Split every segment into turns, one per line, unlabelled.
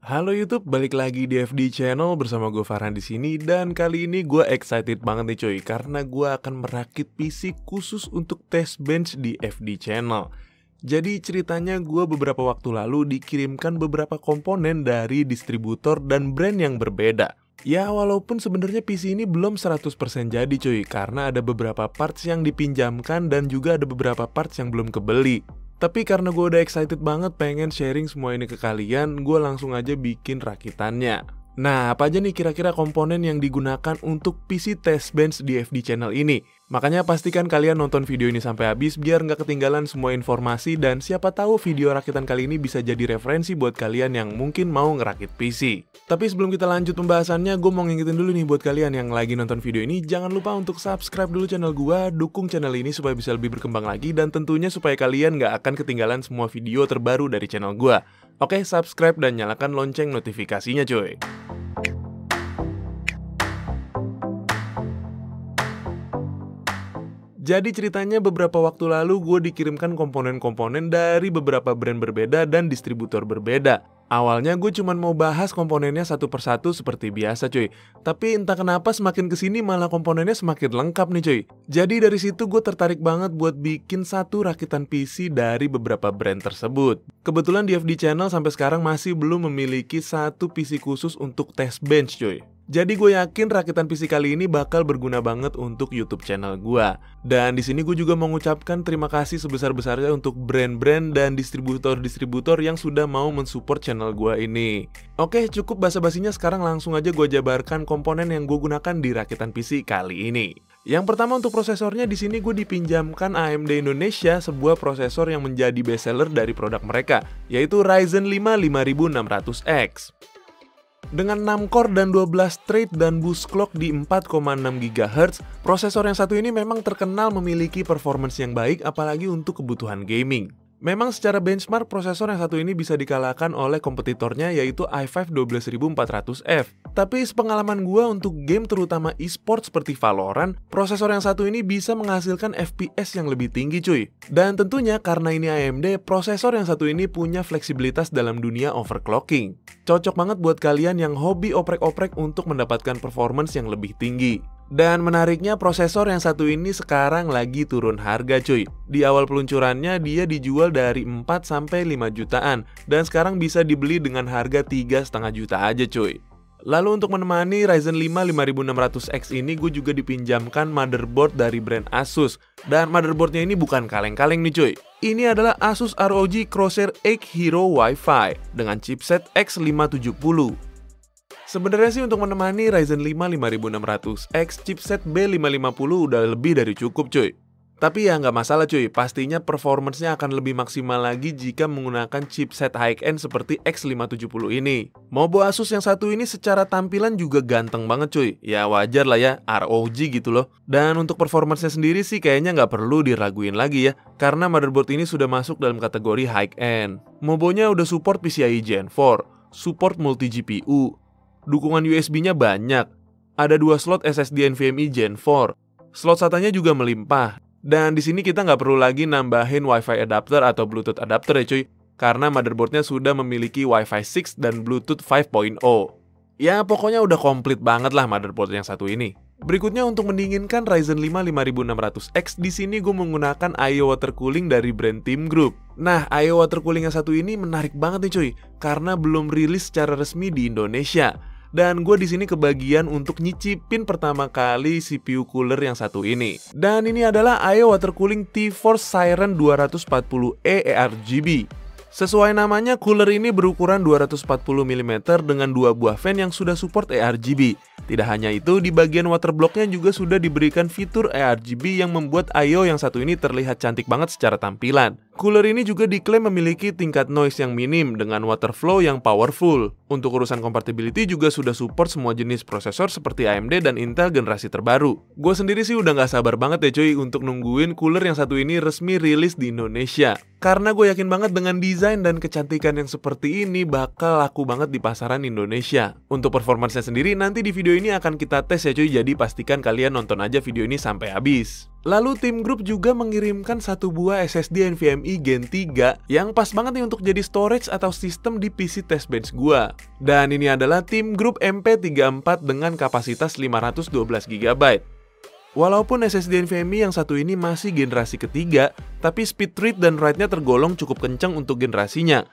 Halo YouTube, balik lagi di FD Channel bersama gue Farhan di sini dan kali ini gue excited banget nih coy karena gue akan merakit PC khusus untuk test bench di FD Channel. Jadi ceritanya gue beberapa waktu lalu dikirimkan beberapa komponen dari distributor dan brand yang berbeda. Ya walaupun sebenarnya PC ini belum 100% jadi cuy karena ada beberapa parts yang dipinjamkan dan juga ada beberapa parts yang belum kebeli. Tapi karena gue udah excited banget pengen sharing semua ini ke kalian, gue langsung aja bikin rakitannya. Nah, apa aja nih kira-kira komponen yang digunakan untuk PC test bench di FD Channel ini? Makanya pastikan kalian nonton video ini sampai habis biar nggak ketinggalan semua informasi dan siapa tahu video rakitan kali ini bisa jadi referensi buat kalian yang mungkin mau ngerakit PC. Tapi sebelum kita lanjut pembahasannya, gue mau ngingetin dulu nih buat kalian yang lagi nonton video ini, jangan lupa untuk subscribe dulu channel gue, dukung channel ini supaya bisa lebih berkembang lagi dan tentunya supaya kalian nggak akan ketinggalan semua video terbaru dari channel gue. Oke, subscribe dan nyalakan lonceng notifikasinya cuy. Jadi ceritanya beberapa waktu lalu gue dikirimkan komponen-komponen dari beberapa brand berbeda dan distributor berbeda. Awalnya gue cuma mau bahas komponennya satu persatu seperti biasa cuy. Tapi entah kenapa semakin kesini malah komponennya semakin lengkap nih cuy. Jadi dari situ gue tertarik banget buat bikin satu rakitan PC dari beberapa brand tersebut. Kebetulan di FD Channel sampai sekarang masih belum memiliki satu PC khusus untuk test bench cuy. Jadi gue yakin rakitan PC kali ini bakal berguna banget untuk YouTube channel gue. Dan di sini gue juga mengucapkan terima kasih sebesar-besarnya untuk brand-brand dan distributor-distributor yang sudah mau mensupport channel gue ini. Oke, cukup basa-basinya, sekarang langsung aja gue jabarkan komponen yang gue gunakan di rakitan PC kali ini. Yang pertama untuk prosesornya, di sini gue dipinjamkan AMD Indonesia, sebuah prosesor yang menjadi bestseller dari produk mereka, yaitu Ryzen 5 5600X. Dengan 6 core dan 12 thread dan boost clock di 4,6 GHz, prosesor yang satu ini memang terkenal memiliki performance yang baik apalagi untuk kebutuhan gaming. Memang secara benchmark prosesor yang satu ini bisa dikalahkan oleh kompetitornya yaitu i5 12400F. Tapi sepengalaman gue untuk game terutama e-sport seperti Valorant, prosesor yang satu ini bisa menghasilkan FPS yang lebih tinggi cuy. Dan tentunya karena ini AMD, prosesor yang satu ini punya fleksibilitas dalam dunia overclocking. Cocok banget buat kalian yang hobi oprek-oprek untuk mendapatkan performance yang lebih tinggi. Dan menariknya prosesor yang satu ini sekarang lagi turun harga cuy. Di awal peluncurannya dia dijual dari 4-5 jutaan dan sekarang bisa dibeli dengan harga 3,5 juta aja cuy. Lalu untuk menemani Ryzen 5 5600X ini gue juga dipinjamkan motherboard dari brand Asus. Dan motherboardnya ini bukan kaleng-kaleng nih cuy. Ini adalah Asus ROG Crosshair Edge Hero Wi-Fi dengan chipset X570. Sebenarnya sih untuk menemani Ryzen 5 5600X, chipset B550 udah lebih dari cukup cuy. Tapi ya nggak masalah cuy, pastinya performance-nya akan lebih maksimal lagi jika menggunakan chipset high-end seperti X570 ini. Mobo Asus yang satu ini secara tampilan juga ganteng banget cuy. Ya wajar lah ya, ROG gitu loh. Dan untuk performance-nya sendiri sih kayaknya nggak perlu diraguin lagi ya, karena motherboard ini sudah masuk dalam kategori high-end. Mobonya udah support PCIe Gen 4, support multi-GPU, dukungan USB-nya banyak, ada 2 slot SSD NVMe Gen 4, slot SATA-nya juga melimpah. Dan di sini kita nggak perlu lagi nambahin Wi-Fi adapter atau Bluetooth adapter ya cuy, karena motherboardnya sudah memiliki Wi-Fi 6 dan Bluetooth 5.0. Ya pokoknya udah komplit banget lah motherboard yang satu ini. Berikutnya untuk mendinginkan Ryzen 5 5600X, di sini gue menggunakan IO water cooling dari brand Team Group. Nah, IO water cooling yang satu ini menarik banget nih cuy, karena belum rilis secara resmi di Indonesia. Dan gue di sini kebagian untuk nyicipin pertama kali CPU cooler yang satu ini. Dan ini adalah IO water cooling T-Force Siren 240E ARGB. Sesuai namanya, cooler ini berukuran 240 mm dengan 2 buah fan yang sudah support ARGB. Tidak hanya itu, di bagian waterblocknya juga sudah diberikan fitur ARGB yang membuat IO yang satu ini terlihat cantik banget secara tampilan. Cooler ini juga diklaim memiliki tingkat noise yang minim dengan water flow yang powerful. Untuk urusan compatibility juga sudah support semua jenis prosesor seperti AMD dan Intel generasi terbaru. Gue sendiri sih udah gak sabar banget ya cuy untuk nungguin cooler yang satu ini resmi rilis di Indonesia. Karena gue yakin banget dengan desain dan kecantikan yang seperti ini bakal laku banget di pasaran Indonesia. Untuk performance-nya sendiri nanti di video ini akan kita tes ya cuy, jadi pastikan kalian nonton aja video ini sampai habis. Lalu tim grup juga mengirimkan satu buah SSD NVMe Gen 3 yang pas banget nih untuk jadi storage atau sistem di PC test bench gua. Dan ini adalah tim grup MP34 dengan kapasitas 512 GB. Walaupun SSD NVMe yang satu ini masih generasi ketiga, tapi speed read dan write-nya tergolong cukup kencang untuk generasinya.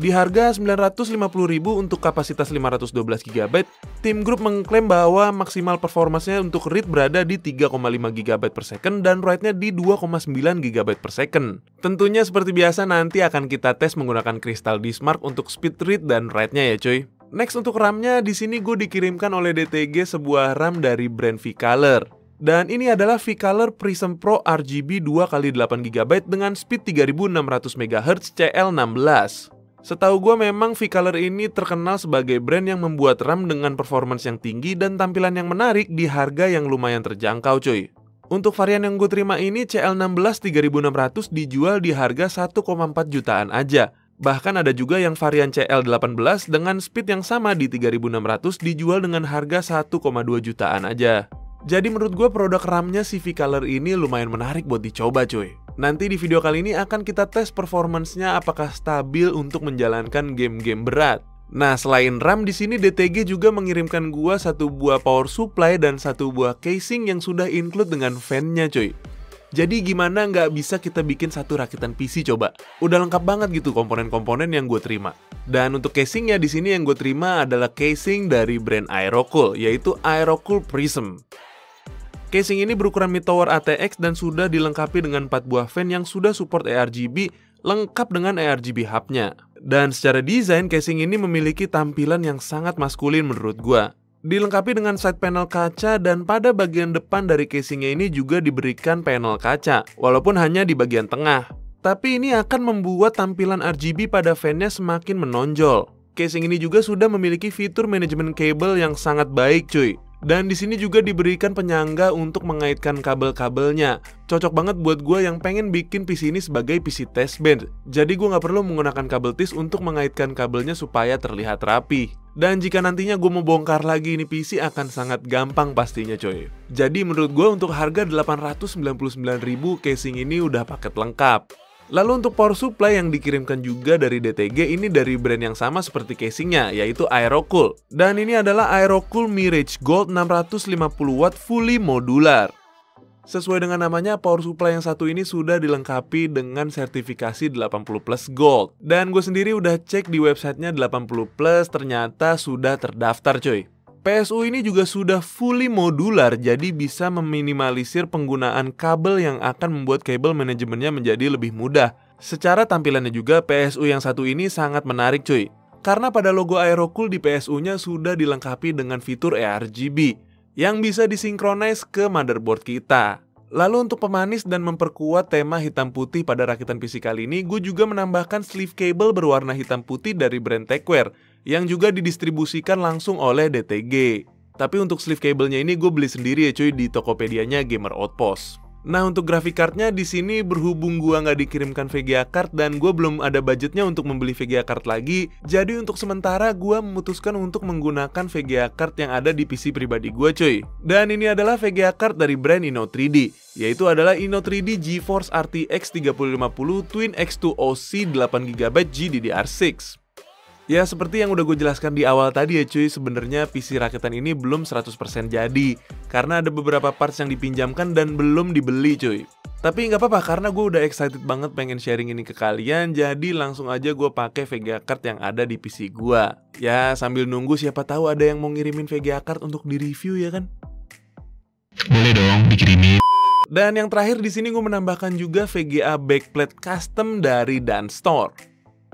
Di harga 950.000 untuk kapasitas 512 GB, tim grup mengklaim bahwa maksimal performanya untuk read berada di 3,5 GB per second dan write-nya di 2,9 GB per second. Tentunya seperti biasa nanti akan kita tes menggunakan Crystal Dismark untuk speed read dan write-nya ya cuy. Next untuk RAM-nya, di sini gue dikirimkan oleh DTG sebuah RAM dari brand V-Color. Dan ini adalah V-Color Prism Pro RGB 2x8 GB dengan speed 3600 MHz CL16. Setahu gue memang V-Color ini terkenal sebagai brand yang membuat RAM dengan performance yang tinggi dan tampilan yang menarik di harga yang lumayan terjangkau cuy. Untuk varian yang gue terima ini CL16 3600 dijual di harga 1,4 jutaan aja. Bahkan ada juga yang varian CL18 dengan speed yang sama di 3600 dijual dengan harga 1,2 jutaan aja. Jadi menurut gue produk RAM-nya si V-Color ini lumayan menarik buat dicoba cuy. Nanti di video kali ini akan kita tes performance-nya apakah stabil untuk menjalankan game-game berat. Nah, selain RAM di sini DTG juga mengirimkan gua satu buah power supply dan satu buah casing yang sudah include dengan fan-nya cuy. Jadi gimana nggak bisa kita bikin satu rakitan PC coba? Udah lengkap banget gitu komponen-komponen yang gue terima. Dan untuk casingnya di sini yang gue terima adalah casing dari brand Aerocool, yaitu Aerocool Prism. Casing ini berukuran mid tower ATX dan sudah dilengkapi dengan 4 buah fan yang sudah support ARGB lengkap dengan ARGB hub-nya. Dan secara desain, casing ini memiliki tampilan yang sangat maskulin menurut gua. Dilengkapi dengan side panel kaca dan pada bagian depan dari casingnya ini juga diberikan panel kaca, walaupun hanya di bagian tengah. Tapi ini akan membuat tampilan RGB pada fan-nya semakin menonjol. Casing ini juga sudah memiliki fitur manajemen kabel yang sangat baik cuy. Dan di sini juga diberikan penyangga untuk mengaitkan kabel-kabelnya. Cocok banget buat gue yang pengen bikin PC ini sebagai PC test bench. Jadi gue nggak perlu menggunakan kabel TIS untuk mengaitkan kabelnya supaya terlihat rapi. Dan jika nantinya gue mau bongkar lagi ini PC akan sangat gampang pastinya coy. Jadi menurut gue untuk harga 899.000 casing ini udah paket lengkap. Lalu untuk power supply yang dikirimkan juga dari DTG ini dari brand yang sama seperti casingnya, yaitu Aerocool. Dan ini adalah Aerocool Mirage Gold 650W fully modular. Sesuai dengan namanya, power supply yang satu ini sudah dilengkapi dengan sertifikasi 80 Plus Gold. Dan gue sendiri udah cek di websitenya 80 Plus, ternyata sudah terdaftar coy. PSU ini juga sudah fully modular, jadi bisa meminimalisir penggunaan kabel yang akan membuat kabel manajemennya menjadi lebih mudah. Secara tampilannya juga PSU yang satu ini sangat menarik cuy. Karena pada logo Aerocool di PSU-nya sudah dilengkapi dengan fitur ARGB yang bisa disinkronize ke motherboard kita. Lalu untuk pemanis dan memperkuat tema hitam putih pada rakitan PC kali ini, gue juga menambahkan sleeve cable berwarna hitam putih dari brand Techwear yang juga didistribusikan langsung oleh DTG. Tapi untuk sleeve cable-nya ini gue beli sendiri ya cuy di Tokopedia-nya Gamer Outpost. Nah untuk graphic card-nya di sini berhubung gue nggak dikirimkan VGA card dan gue belum ada budgetnya untuk membeli VGA card lagi, jadi untuk sementara gue memutuskan untuk menggunakan VGA card yang ada di PC pribadi gue cuy. Dan ini adalah VGA card dari brand Inno3D, yaitu adalah Inno3D GeForce RTX 3050 Twin X2OC 8GB GDDR6. Ya seperti yang udah gue jelaskan di awal tadi ya cuy, sebenarnya PC rakitan ini belum 100% jadi karena ada beberapa parts yang dipinjamkan dan belum dibeli cuy. Tapi nggak apa-apa karena gue udah excited banget pengen sharing ini ke kalian, jadi langsung aja gue pakai VGA card yang ada di PC gue. Ya sambil nunggu siapa tahu ada yang mau ngirimin VGA card untuk di-review ya kan?
Boleh dong dikirimin.
Dan yang terakhir di sini gue menambahkan juga VGA backplate custom dari Dunstore.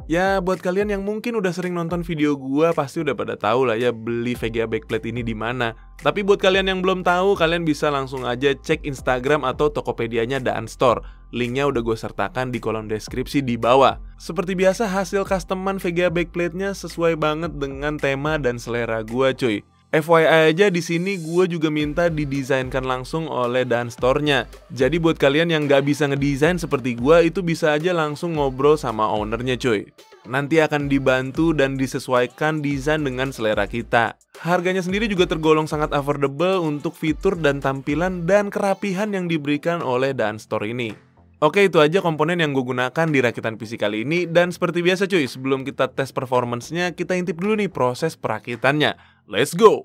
Ya buat kalian yang mungkin udah sering nonton video gua pasti udah pada tahu lah ya beli VGA backplate ini di mana. Tapi buat kalian yang belum tahu, kalian bisa langsung aja cek Instagram atau Tokopedia-nya Dunstore. Linknya udah gue sertakan di kolom deskripsi di bawah. Seperti biasa hasil customan VGA backplate-nya sesuai banget dengan tema dan selera gua cuy. FYI aja di sini gue juga minta didesainkan langsung oleh Dunstore-nya. Jadi buat kalian yang nggak bisa ngedesain seperti gue itu bisa aja langsung ngobrol sama ownernya cuy. Nanti akan dibantu dan disesuaikan desain dengan selera kita. Harganya sendiri juga tergolong sangat affordable untuk fitur dan tampilan dan kerapihan yang diberikan oleh Dan Store ini. Oke, itu aja komponen yang gue gunakan di rakitan PC kali ini. Dan seperti biasa cuy, sebelum kita tes performance-nya, kita intip dulu nih proses perakitannya. Let's go!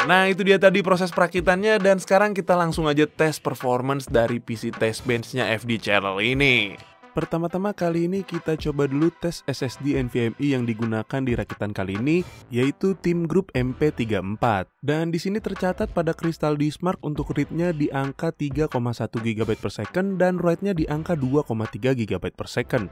Nah, itu dia tadi proses perakitannya, dan sekarang kita langsung aja tes performance dari PC Test Bench-nya FD Channel ini. Pertama-tama kali ini kita coba dulu tes SSD NVMe yang digunakan di rakitan kali ini, yaitu Team Group MP34. Dan di sini tercatat pada Crystal Dismark untuk read-nya di angka 3,1 GB per second dan write-nya di angka 2,3 GB per second.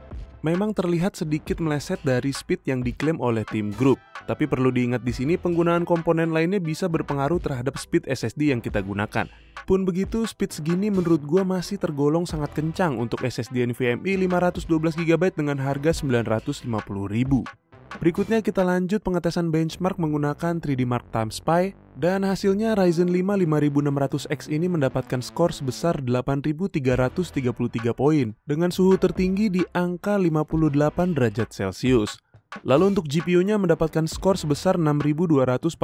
Memang terlihat sedikit meleset dari speed yang diklaim oleh Team Group, tapi perlu diingat di sini penggunaan komponen lainnya bisa berpengaruh terhadap speed SSD yang kita gunakan. Pun begitu, speed segini menurut gua masih tergolong sangat kencang untuk SSD NVMe 512GB dengan harga 950.000. Berikutnya kita lanjut pengetesan benchmark menggunakan 3D Mark Time Spy, dan hasilnya Ryzen 5 5600X ini mendapatkan skor sebesar 8.333 poin dengan suhu tertinggi di angka 58 derajat Celcius. Lalu untuk GPU-nya mendapatkan skor sebesar 6.247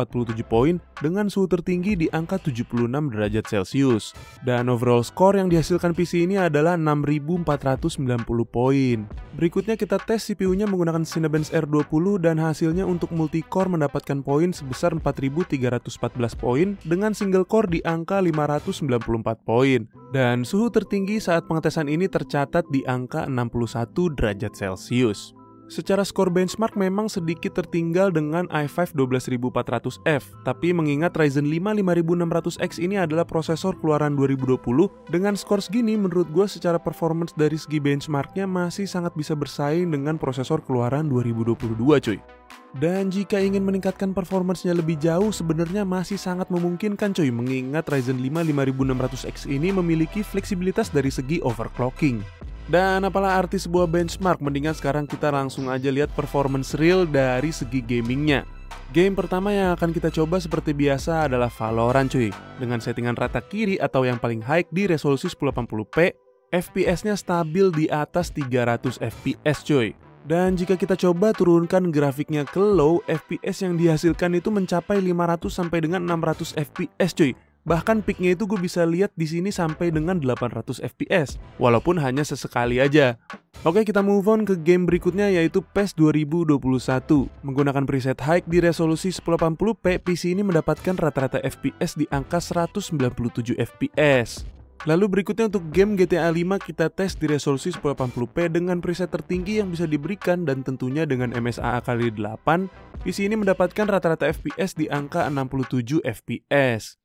poin dengan suhu tertinggi di angka 76 derajat Celcius. Dan overall skor yang dihasilkan PC ini adalah 6.490 poin. Berikutnya kita tes CPU-nya menggunakan Cinebench R20 dan hasilnya untuk multi-core mendapatkan poin sebesar 4.314 poin dengan single core di angka 594 poin. Dan suhu tertinggi saat pengetesan ini tercatat di angka 61 derajat Celcius. Secara skor benchmark memang sedikit tertinggal dengan i5 12400F, tapi mengingat Ryzen 5 5600X ini adalah prosesor keluaran 2020, dengan skor segini menurut gue secara performance dari segi benchmarknya masih sangat bisa bersaing dengan prosesor keluaran 2022 cuy. Dan jika ingin meningkatkan performance-nya lebih jauh sebenarnya masih sangat memungkinkan cuy, mengingat Ryzen 5 5600X ini memiliki fleksibilitas dari segi overclocking. Dan apalah arti sebuah benchmark, mendingan sekarang kita langsung aja lihat performance real dari segi gamingnya. Game pertama yang akan kita coba seperti biasa adalah Valorant cuy. Dengan settingan rata kiri atau yang paling high di resolusi 1080p, FPS-nya stabil di atas 300 FPS cuy. Dan jika kita coba turunkan grafiknya ke low, FPS yang dihasilkan itu mencapai 500 sampai dengan 600 FPS cuy. Bahkan peaknya itu gue bisa lihat di sini sampai dengan 800 FPS, walaupun hanya sesekali aja. Oke, kita move on ke game berikutnya yaitu PES 2021. Menggunakan preset high di resolusi 1080p, PC ini mendapatkan rata-rata FPS di angka 197 FPS. Lalu berikutnya untuk game GTA 5 kita tes di resolusi 1080p dengan preset tertinggi yang bisa diberikan dan tentunya dengan MSAA kali 8, PC ini mendapatkan rata-rata FPS di angka 67 FPS.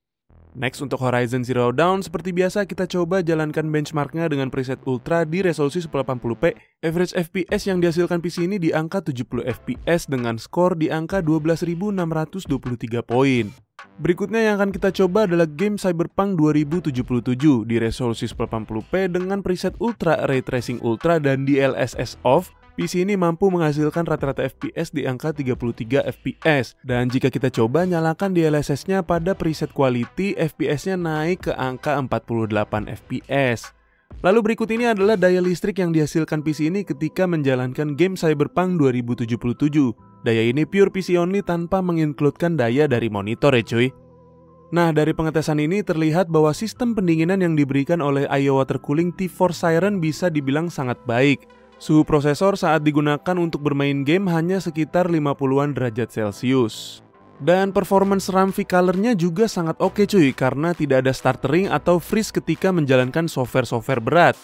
Next untuk Horizon Zero Dawn, seperti biasa kita coba jalankan benchmarknya dengan preset Ultra di resolusi 1080p. Average FPS yang dihasilkan PC ini di angka 70 FPS dengan skor di angka 12.623 poin. Berikutnya yang akan kita coba adalah game Cyberpunk 2077 di resolusi 1080p dengan preset Ultra, Ray Tracing Ultra, dan DLSS Off. PC ini mampu menghasilkan rata-rata FPS di angka 33 FPS. Dan jika kita coba nyalakan DLSS-nya pada preset quality, FPS-nya naik ke angka 48 FPS. Lalu berikut ini adalah daya listrik yang dihasilkan PC ini ketika menjalankan game Cyberpunk 2077. Daya ini pure PC only tanpa mengincludekan daya dari monitor ya cuy. Nah, dari pengetesan ini terlihat bahwa sistem pendinginan yang diberikan oleh IO Water Cooling T4 Siren bisa dibilang sangat baik. Suhu prosesor saat digunakan untuk bermain game hanya sekitar 50-an derajat Celcius. Dan performance RAM V-Color-nya juga sangat oke cuy, karena tidak ada stuttering atau freeze ketika menjalankan software-software berat.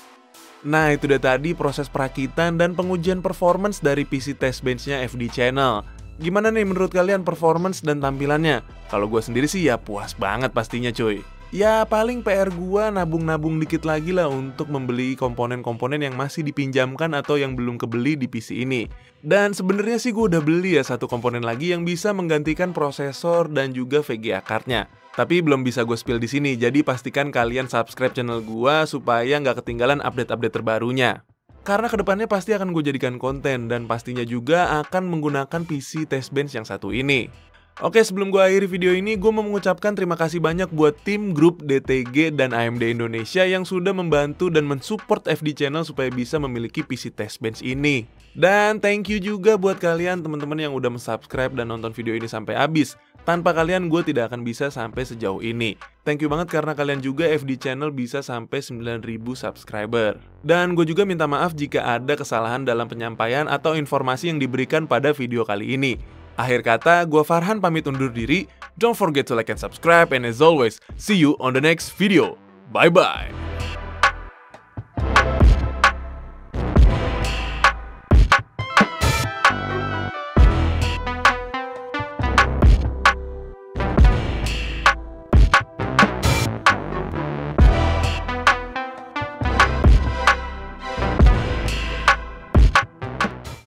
Nah, itu dia tadi proses perakitan dan pengujian performance dari PC Test Bench-nya FD Channel. Gimana nih menurut kalian performance dan tampilannya? Kalau gue sendiri sih ya puas banget pastinya cuy. Ya paling PR gua nabung-nabung dikit lagi lah untuk membeli komponen-komponen yang masih dipinjamkan atau yang belum kebeli di PC ini. Dan sebenarnya sih gua udah beli ya satu komponen lagi yang bisa menggantikan prosesor dan juga VGA card-nya. Tapi belum bisa gue spill di sini, jadi pastikan kalian subscribe channel gua supaya nggak ketinggalan update-update terbarunya. Karena kedepannya pasti akan gue jadikan konten dan pastinya juga akan menggunakan PC Test Bench yang satu ini. Oke, sebelum gue akhiri video ini, gue mau mengucapkan terima kasih banyak buat tim grup DTG dan AMD Indonesia yang sudah membantu dan mensupport FD Channel supaya bisa memiliki PC Test Bench ini. Dan thank you juga buat kalian teman-teman yang udah subscribe dan nonton video ini sampai habis. Tanpa kalian gue tidak akan bisa sampai sejauh ini. Thank you banget karena kalian juga FD Channel bisa sampai 9.000 subscriber. Dan gue juga minta maaf jika ada kesalahan dalam penyampaian atau informasi yang diberikan pada video kali ini. Akhir kata, gue Farhan pamit undur diri. Don't forget to like and subscribe, and as always, see you on the next video. Bye-bye.